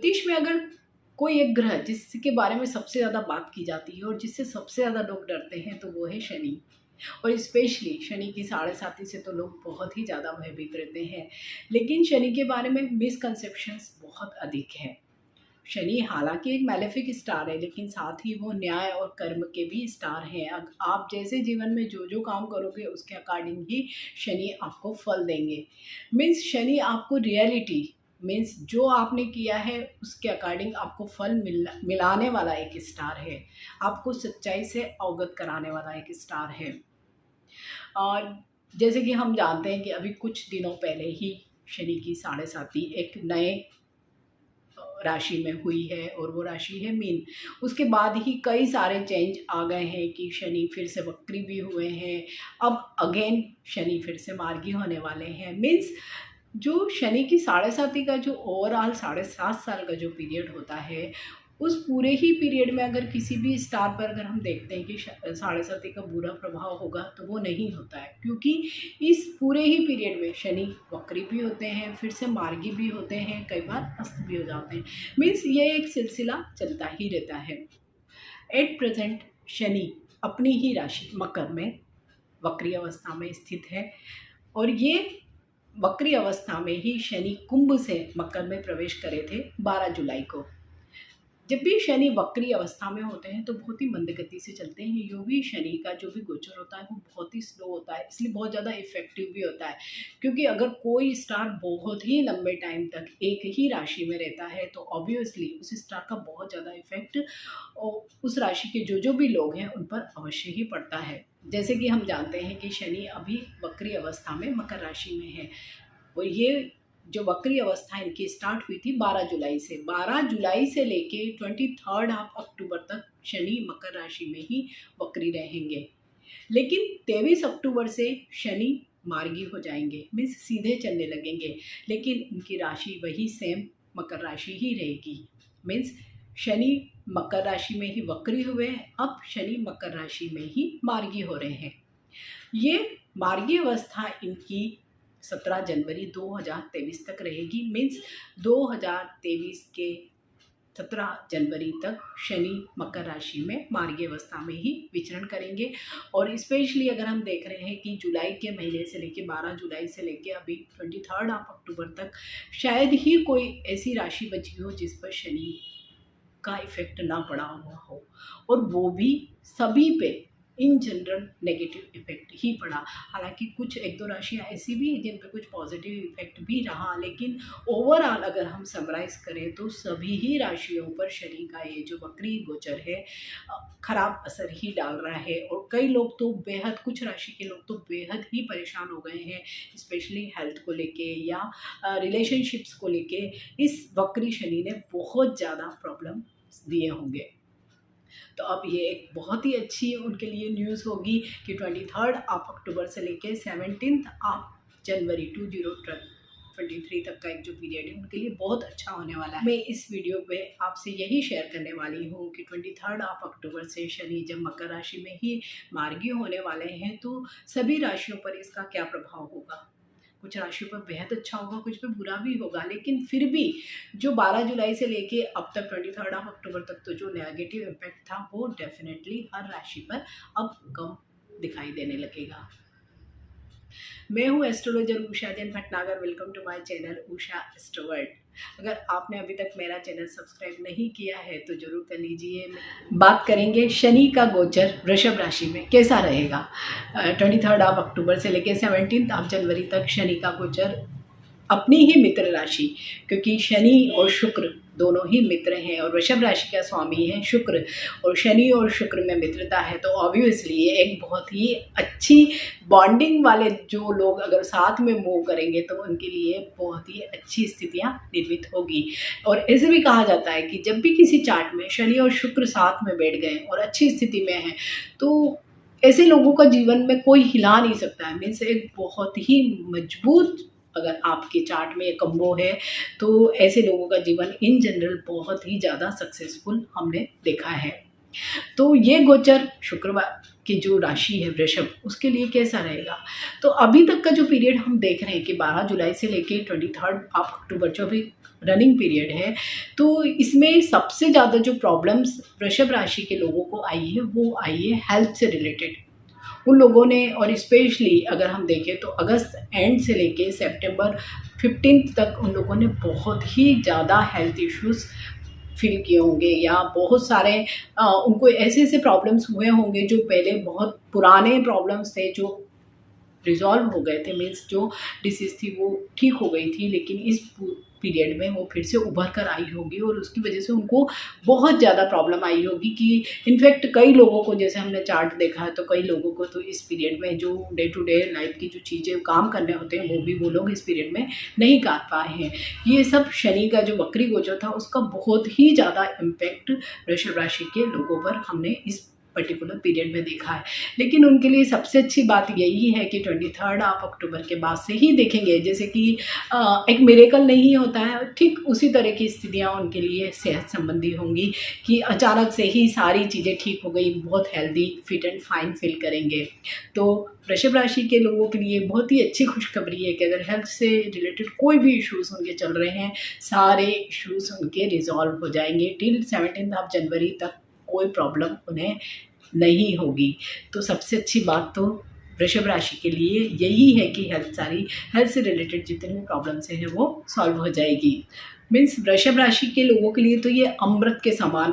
ज्योतिष में अगर कोई एक ग्रह जिसके बारे में सबसे ज़्यादा बात की जाती है और जिससे सबसे ज़्यादा लोग डरते हैं तो वो है शनि। और स्पेशली शनि की साढ़े साती से तो लोग बहुत ही ज़्यादा भयभीत रहते हैं। लेकिन शनि के बारे में मिसकंसेप्शंस बहुत अधिक है। शनि हालांकि एक मैलेफिक स्टार है, लेकिन साथ ही वो न्याय और कर्म के भी स्टार हैं। आप जैसे जीवन में जो जो काम करोगे उसके अकॉर्डिंग ही शनि आपको फल देंगे। मीन्स शनि आपको रियलिटी, मीन्स जो आपने किया है उसके अकॉर्डिंग आपको फल मिलाने वाला एक स्टार है। आपको सच्चाई से अवगत कराने वाला एक स्टार है। और जैसे कि हम जानते हैं कि अभी कुछ दिनों पहले ही शनि की साढ़े साती एक नए राशि में हुई है और वो राशि है मीन। उसके बाद ही कई सारे चेंज आ गए हैं कि शनि फिर से वक्री भी हुए हैं। अब अगेन शनि फिर से मार्गी होने वाले हैं। मीन्स जो शनि की साढ़े साती का जो ओवरऑल 7.5 साल का जो पीरियड होता है, उस पूरे ही पीरियड में अगर किसी भी स्टार पर अगर हम देखते हैं कि साढ़े साती का बुरा प्रभाव होगा तो वो नहीं होता है, क्योंकि इस पूरे ही पीरियड में शनि वक्री भी होते हैं, फिर से मार्गी भी होते हैं, कई बार अस्त भी हो जाते हैं। मीन्स ये एक सिलसिला चलता ही रहता है। एट प्रेजेंट शनि अपनी ही राशि मकर में वक्री अवस्था में स्थित है और ये वक्री अवस्था में ही शनि कुंभ से मकर में प्रवेश करे थे 12 जुलाई को। जब भी शनि वक्री अवस्था में होते हैं तो बहुत ही मंद गति से चलते हैं। योगी शनि का जो भी गोचर होता है वो बहुत ही स्लो होता है, इसलिए बहुत ज़्यादा इफेक्टिव भी होता है। क्योंकि अगर कोई स्टार बहुत ही लंबे टाइम तक एक ही राशि में रहता है तो ऑब्वियसली उस स्टार का बहुत ज़्यादा इफेक्ट उस राशि के जो भी लोग हैं उन पर अवश्य ही पड़ता है। जैसे कि हम जानते हैं कि शनि अभी वक्री अवस्था में मकर राशि में है और ये जो वक्री अवस्था इनकी स्टार्ट हुई थी 12 जुलाई से। 12 जुलाई से लेके 23 अक्टूबर तक शनि मकर राशि में ही वक्री रहेंगे। लेकिन 23 अक्टूबर से शनि मार्गी हो जाएंगे, मीन्स सीधे चलने लगेंगे, लेकिन उनकी राशि वही सेम मकर राशि ही रहेगी। मीन्स शनि मकर राशि में ही वक्री हुए हैं, अब शनि मकर राशि में ही मार्गी हो रहे हैं। ये मार्गी अवस्था इनकी 17 जनवरी 2023 तक रहेगी। मीन्स 2023 के 17 जनवरी तक शनि मकर राशि में मार्गी अवस्था में ही विचरण करेंगे। और स्पेशली अगर हम देख रहे हैं कि जुलाई के महीने से लेके 12 जुलाई से लेके अभी 23 अक्टूबर तक शायद ही कोई ऐसी राशि बची हो जिस पर शनि का इफेक्ट ना पड़ा हुआ हो, और वो भी सभी पे इन जनरल नेगेटिव इफेक्ट ही पड़ा। हालांकि कुछ एक दो राशियाँ ऐसी भी हैं जिन पर कुछ पॉजिटिव इफेक्ट भी रहा, लेकिन ओवरऑल अगर हम समराइज करें तो सभी ही राशियों पर शनि का ये जो वक्री गोचर है खराब असर ही डाल रहा है। और कई लोग तो बेहद, कुछ राशि के लोग तो बेहद ही परेशान हो गए हैं, स्पेशली हेल्थ को लेके या रिलेशनशिप्स को लेके। इस वक्री शनि ने बहुत ज़्यादा प्रॉब्लम दिए होंगे। तो अब ये एक बहुत ही अच्छी उनके लिए न्यूज़ होगी कि 23 अक्टूबर से लेके 17 जनवरी 2023 तक का एक जो पीरियड है उनके लिए बहुत अच्छा होने वाला है। मैं इस वीडियो पे आपसे यही शेयर करने वाली हूँ कि 23 अक्टूबर से शनि जब मकर राशि में ही मार्गी होने वाले हैं तो सभी राशियों पर इसका क्या प्रभाव होगा। कुछ राशियों पर बेहद अच्छा होगा, कुछ पे बुरा भी होगा, लेकिन फिर भी जो 12 जुलाई से लेके अब तक 23 अक्टूबर तक तो जो नेगेटिव इम्पैक्ट था वो डेफिनेटली हर राशि पर अब कम दिखाई देने लगेगा। मैं हूँ astrologer Usha Jain Bhatnagar. Welcome to my channel Usha astroworld. अगर आपने अभी तक मेरा चैनल सब्सक्राइब नहीं किया है तो जरूर कर लीजिए। बात करेंगे शनि का गोचर वृषभ राशि में कैसा रहेगा। 23 अक्टूबर से लेकर 17 जनवरी तक शनि का गोचर अपनी ही मित्र राशि, क्योंकि शनि और शुक्र दोनों ही मित्र हैं और वृषभ राशि का स्वामी है शुक्र, और शनि और शुक्र में मित्रता है तो ऑब्वियसली ये एक बहुत ही अच्छी बॉन्डिंग वाले जो लोग अगर साथ में मूव करेंगे तो उनके लिए बहुत ही अच्छी स्थितियां निर्मित होगी। और ऐसे भी कहा जाता है कि जब भी किसी चार्ट में शनि और शुक्र साथ में बैठ गए और अच्छी स्थिति में हैं तो ऐसे लोगों का जीवन में कोई हिला नहीं सकता है। मीन्स एक बहुत ही मजबूत, अगर आपके चार्ट में ये कम्बो है तो ऐसे लोगों का जीवन इन जनरल बहुत ही ज़्यादा सक्सेसफुल हमने देखा है। तो ये गोचर शुक्रवार कि जो राशि है वृषभ, उसके लिए कैसा रहेगा। तो अभी तक का जो पीरियड हम देख रहे हैं कि 12 जुलाई से लेके 23 अक्टूबर जो अभी रनिंग पीरियड है, तो इसमें सबसे ज़्यादा जो प्रॉब्लम्स वृषभ राशि के लोगों को आई है वो आई है हेल्थ से रिलेटेड। उन लोगों ने, और स्पेशली अगर हम देखें तो अगस्त एंड से लेके सितंबर 15 तक उन लोगों ने बहुत ही ज़्यादा हेल्थ इश्यूज़ फील किए होंगे, या बहुत सारे उनको ऐसे ऐसे प्रॉब्लम्स हुए होंगे जो पहले बहुत पुराने प्रॉब्लम्स थे जो रिजॉल्व हो गए थे, मीन्स जो डिसीज़ थी वो ठीक हो गई थी, लेकिन इस पीरियड में वो फिर से उभर कर आई होगी और उसकी वजह से उनको बहुत ज़्यादा प्रॉब्लम आई होगी कि इनफैक्ट कई लोगों को, जैसे हमने चार्ट देखा है, तो कई लोगों को तो इस पीरियड में जो डे टू डे लाइफ की जो चीज़ें काम करने होते हैं वो भी वो लोग इस पीरियड में नहीं कर पाए हैं। ये सब शनि का जो वक्री गोचर था उसका बहुत ही ज़्यादा इम्पैक्ट वृषभ राशि के लोगों पर हमने इस पर्टिकुलर पीरियड में देखा है। लेकिन उनके लिए सबसे अच्छी बात यही है कि 23 आप अक्टूबर के बाद से ही देखेंगे, जैसे कि एक मिरेकल नहीं होता है, ठीक उसी तरह की स्थितियाँ उनके लिए सेहत संबंधी होंगी कि अचानक से ही सारी चीज़ें ठीक हो गई, बहुत healthy fit and fine feel करेंगे। तो वृषभ राशि के लोगों के लिए बहुत ही अच्छी खुशखबरी है कि अगर हेल्थ से रिलेटेड कोई भी इश्यूज़ उनके चल रहे हैं, सारे इश्यूज़ उनके रिजॉल्व हो जाएंगे। टिल 17 जनवरी तक कोई प्रॉब्लम उन्हें नहीं होगी। तो सबसे अच्छी बात तो वृषभ राशि के लिए यही है कि हेल्थ से रिलेटेड जितनी भी प्रॉब्लम्स हैं वो सॉल्व हो जाएगी। मीन्स वृषभ राशि के लोगों के लिए तो ये अमृत के समान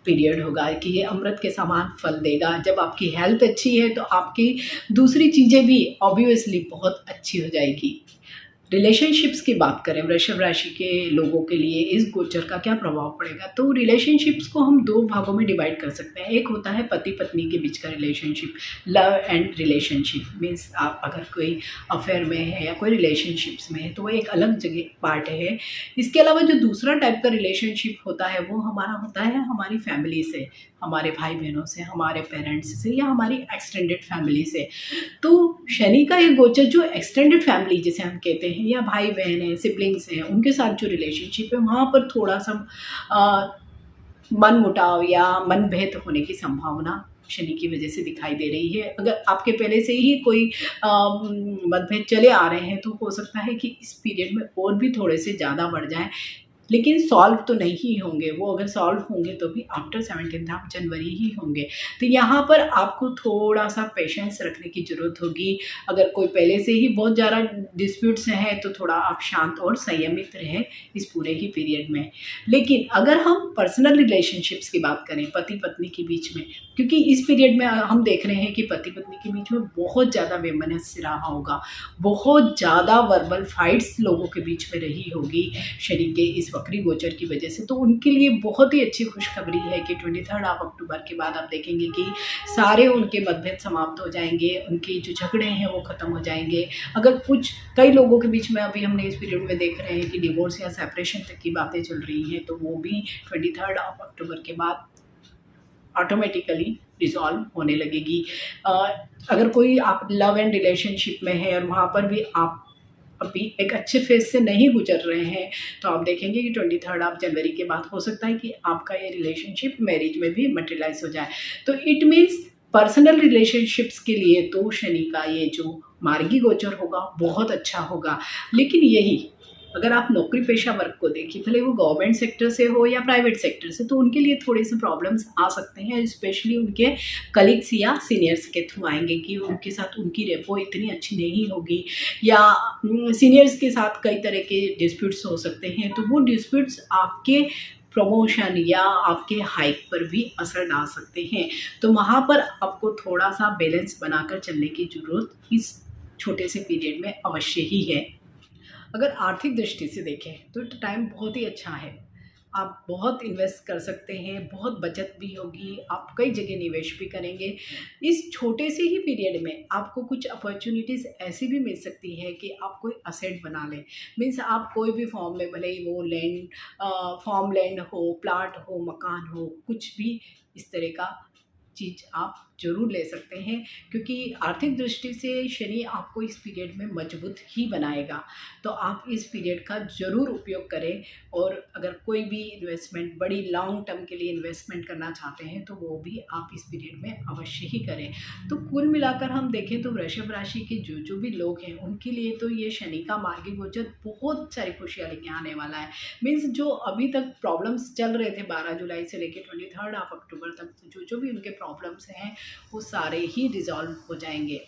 पीरियड होगा कि ये अमृत के समान फल देगा। जब आपकी हेल्थ अच्छी है तो आपकी दूसरी चीज़ें भी ऑब्वियसली बहुत अच्छी हो जाएगी। रिलेशनशिप्स की बात करें वृषभ राशि के लोगों के लिए इस गोचर का क्या प्रभाव पड़ेगा, तो रिलेशनशिप्स को हम दो भागों में डिवाइड कर सकते हैं। एक होता है पति पत्नी के बीच का relationship, love and relationship, means आप अगर कोई अफेयर में है या कोई रिलेशनशिप्स में है तो वो एक अलग जगह पार्ट है। इसके अलावा जो दूसरा टाइप का रिलेशनशिप होता है वो हमारा होता है हमारी फैमिली से, हमारे भाई बहनों से, हमारे पेरेंट्स से, या हमारी एक्सटेंडेड फैमिली से। तो शनि का ये गोचर जो एक्सटेंडेड फैमिली जिसे हम कहते हैं, या भाई बहन हैं, सिबलिंग्स हैं, उनके साथ जो रिलेशनशिप है वहाँ पर थोड़ा सा मन मुटाव या मनभेद होने की संभावना शनि की वजह से दिखाई दे रही है। अगर आपके पहले से ही कोई मतभेद चले आ रहे हैं तो हो सकता है कि इस पीरियड में और भी थोड़े से ज़्यादा बढ़ जाएं, लेकिन सॉल्व तो नहीं होंगे। वो अगर सॉल्व होंगे तो भी आफ्टर 17 जनवरी ही होंगे। तो यहाँ पर आपको थोड़ा सा पेशेंस रखने की ज़रूरत होगी। अगर कोई पहले से ही बहुत ज़्यादा डिस्प्यूट्स हैं तो थोड़ा आप शांत और संयमित रहें इस पूरे ही पीरियड में। लेकिन अगर हम पर्सनल रिलेशनशिप्स की बात करें पति पत्नी के बीच में, क्योंकि इस पीरियड में हम देख रहे हैं कि पति पत्नी के बीच में बहुत ज़्यादा वैमनस्य रहा होगा, बहुत ज़्यादा वर्बल फाइट्स लोगों के बीच में रही होगी शनि के इस वक्री गोचर की वजह से। तो उनके लिए बहुत ही अच्छी खुशखबरी है कि 23 अक्टूबर के बाद आप देखेंगे कि सारे उनके मतभेद समाप्त हो जाएंगे, उनके जो झगड़े हैं वो खत्म हो जाएंगे। अगर कई लोगों के बीच में अभी हमने इस पीरियड में देख रहे हैं कि डिवोर्स या सेपरेशन तक की बातें चल रही हैं, तो वो भी 23 अक्टूबर के बाद ऑटोमेटिकली रिजॉल्व होने लगेगी। अगर कोई आप लव एंड रिलेशनशिप में है और वहाँ पर भी आप अभी एक अच्छे फेज से नहीं गुजर रहे हैं, तो आप देखेंगे कि 23 जनवरी के बाद हो सकता है कि आपका ये रिलेशनशिप मैरिज में भी मटेरियलाइज हो जाए। तो इट मीन्स पर्सनल रिलेशनशिप्स के लिए तो शनि का ये जो मार्गी गोचर होगा बहुत अच्छा होगा। लेकिन यही अगर आप नौकरी पेशा वर्ग को देखिए, भले वो गवर्नमेंट सेक्टर से हो या प्राइवेट सेक्टर से, तो उनके लिए थोड़े से प्रॉब्लम्स आ सकते हैं, स्पेशली उनके कलीग्स या सीनियर्स के थ्रू आएंगे कि उनके साथ उनकी रेपो इतनी अच्छी नहीं होगी, या सीनियर्स के साथ कई तरह के डिस्प्यूट्स हो सकते हैं। तो वो डिस्प्यूट्स आपके प्रमोशन या आपके हाइक पर भी असर डाल सकते हैं। तो वहाँ पर आपको थोड़ा सा बैलेंस बनाकर चलने की ज़रूरत इस छोटे से पीरियड में अवश्य ही है। अगर आर्थिक दृष्टि से देखें तो टाइम बहुत ही अच्छा है। आप बहुत इन्वेस्ट कर सकते हैं, बहुत बचत भी होगी, आप कई जगह निवेश भी करेंगे। इस छोटे से ही पीरियड में आपको कुछ अपॉर्चुनिटीज़ ऐसी भी मिल सकती है कि आप कोई असेट बना लें। मीन्स आप कोई भी फॉर्म में, भले ही वो फार्म लैंड हो, प्लाट हो, मकान हो, कुछ भी इस तरह का चीज़ आप ज़रूर ले सकते हैं, क्योंकि आर्थिक दृष्टि से शनि आपको इस पीरियड में मजबूत ही बनाएगा। तो आप इस पीरियड का ज़रूर उपयोग करें, और अगर कोई भी इन्वेस्टमेंट बड़ी लॉन्ग टर्म के लिए इन्वेस्टमेंट करना चाहते हैं तो वो भी आप इस पीरियड में अवश्य ही करें। तो कुल मिलाकर हम देखें तो वृषभ राशि के जो भी लोग हैं उनके लिए तो ये शनि का मार्गी गोचर बहुत सारी खुशियाँ लेके आने वाला है। मीन्स जो अभी तक प्रॉब्लम्स चल रहे थे 12 जुलाई से लेकर 23 अक्टूबर तक, जो भी उनके प्रॉब्लम्स हैं वो सारे ही रिजॉल्व हो जाएंगे।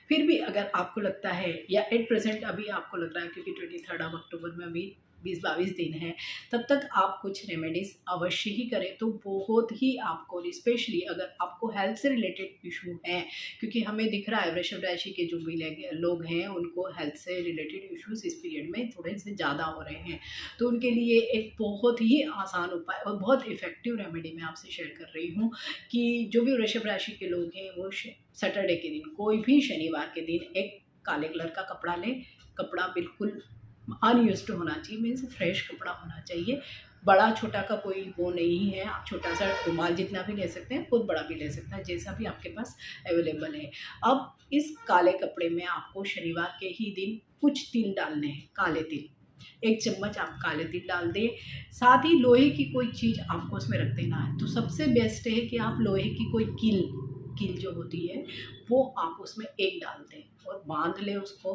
फिर भी अगर आपको लगता है, या एट प्रेजेंट अभी आपको लग रहा है, क्योंकि 23 अक्टूबर में अभी 20-22 दिन है, तब तक आप कुछ रेमेडीज़ अवश्य ही करें तो बहुत ही आपको, स्पेशली अगर आपको हेल्थ से रिलेटेड इशू हैं, क्योंकि हमें दिख रहा है वृषभ राशि के जो भी लोग हैं उनको हेल्थ से रिलेटेड इश्यूज इस पीरियड में थोड़े से ज़्यादा हो रहे हैं। तो उनके लिए एक बहुत ही आसान उपाय और बहुत इफ़ेक्टिव रेमेडी मैं आपसे शेयर कर रही हूँ कि जो भी वृषभ राशि के लोग हैं वो सैटरडे के दिन, कोई भी शनिवार के दिन, एक काले कलर का कपड़ा लें। कपड़ा बिल्कुल अनयूज्ड होना चाहिए, मीन्स फ्रेश कपड़ा होना चाहिए। बड़ा छोटा का कोई वो नहीं है, आप छोटा सा रुमाल जितना भी ले सकते हैं, बहुत बड़ा भी ले सकते हैं, जैसा भी आपके पास अवेलेबल है। अब इस काले कपड़े में आपको शनिवार के ही दिन कुछ तिल डालने हैं, काले तिल। 1 चम्मच आप काले तिल डाल दें, साथ ही लोहे की कोई चीज़ आपको उसमें रख देना है। तो सबसे बेस्ट है कि आप लोहे की कोई कील जो होती है वो आप उसमें एक डाल दें और बांध लें उसको।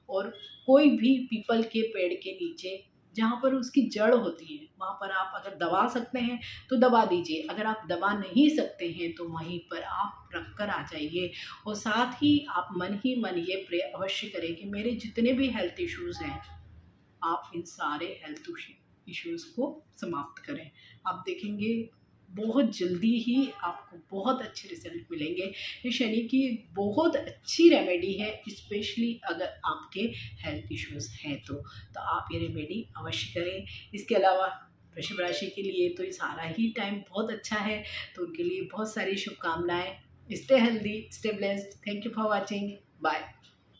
और कोई भी पीपल के पेड़ के नीचे जहाँ पर उसकी जड़ होती है वहाँ पर आप अगर दबा सकते हैं तो दबा दीजिए, अगर आप दबा नहीं सकते हैं तो वहीं पर आप रख कर आ जाइए। और साथ ही आप मन ही मन ये प्रे अवश्य करें कि मेरे जितने भी हेल्थ इश्यूज़ हैं, आप इन सारे हेल्थ इश्यूज़ को समाप्त करें। आप देखेंगे बहुत जल्दी ही आपको बहुत अच्छे रिजल्ट मिलेंगे। ये शनि की बहुत अच्छी रेमेडी है, स्पेशली अगर आपके हेल्थ इश्यूज़ हैं तो आप ये रेमेडी अवश्य करें। इसके अलावा वृषभ राशि के लिए तो ये सारा ही टाइम बहुत अच्छा है, तो उनके लिए बहुत सारी शुभकामनाएँ। Stay healthy, stay blessed. Thank you for watching. Bye.